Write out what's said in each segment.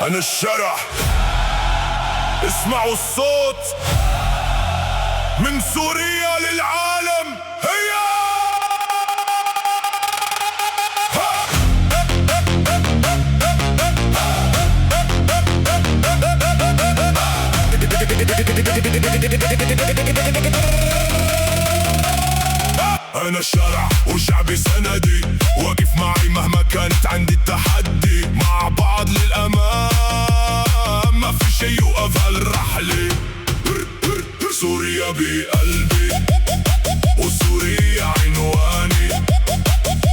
أنا الشرع، اسمعوا الصوت من سوريا للعالم. هيا أنا الشرع وشعبي سندي، واقف معي مهما كانت عندي التحدي. مع بعض للأمام، ما في شي يوقف هالرحلة. سوريا بقلبي وسوريا عنواني،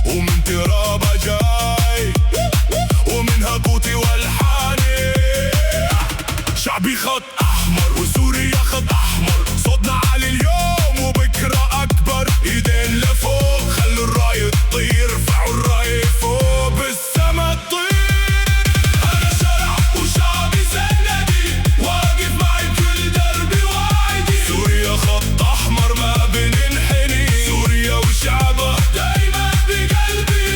ومن ترابها جاي ومنها قوتي والحاني. شعبي خط أحمر وسوريا خط أحمر، صوتنا عالي اليوم وبكرة أكبر. إيدين لفوق خلوا الراية تطير، رفعوا الراية فوق بالسما تطير. أنا شرع وشعبي سندي، واقف معي بكل دربي وعدي. سوريا خط أحمر ما بننحني، سوريا وشعبها دايما بقلبي.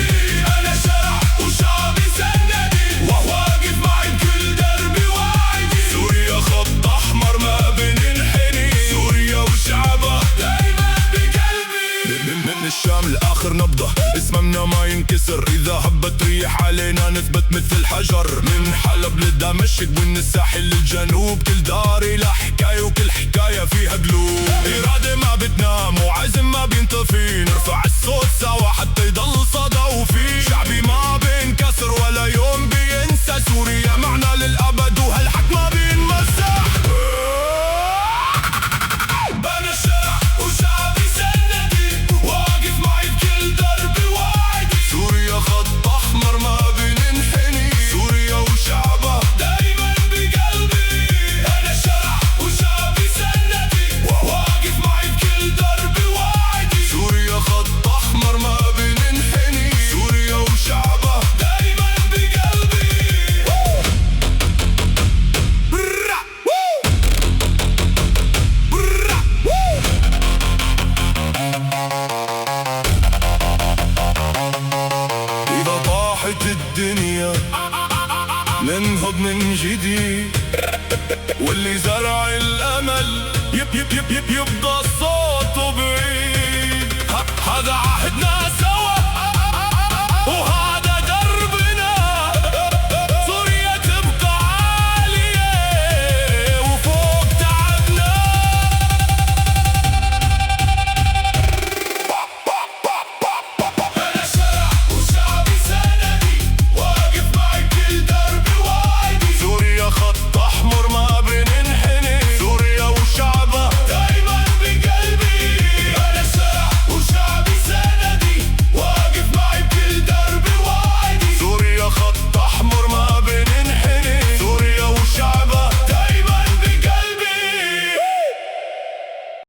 أنا شرع وشعبي سندي، واقف معي بكل دربي وعدي. سوريا خط أحمر ما بننحني، سوريا وشعبها دايما بقلبي. من الشام لآخر نبضة، اسمنا ما ينكسر. إذا هبت ريح علينا نثبت مثل حجر. من حلب لدمشق ومن الساحل للجنوب، كل داري لها حكاية وكل حكاية فيها قلوب. إرادة ما بتنام وعزم ما بينطفي، نرفع الصوت سوا حتى يضل صدى وفي. شعبي ما بينكسر ولا يوم بينسى، سوريا معنا للأبد وهالحق ما بينمسح. أنا الشرع وشعبي سندي، واقف معي بكل دربي وعدي. سوريا خط أحمر ما بننحني، سوريا وشعبها دايما بقلبي. أنا الشرع وشعبي سندي، واقف معي بكل دربي وعدي. سوريا خط أحمر ما بننحني، سوريا وشعبها دايما بقلبي. إذا طاحت الدنيا ننهض من جديد، واللي زرع الأمل يبقى صوته بعيد. هذا عهدنا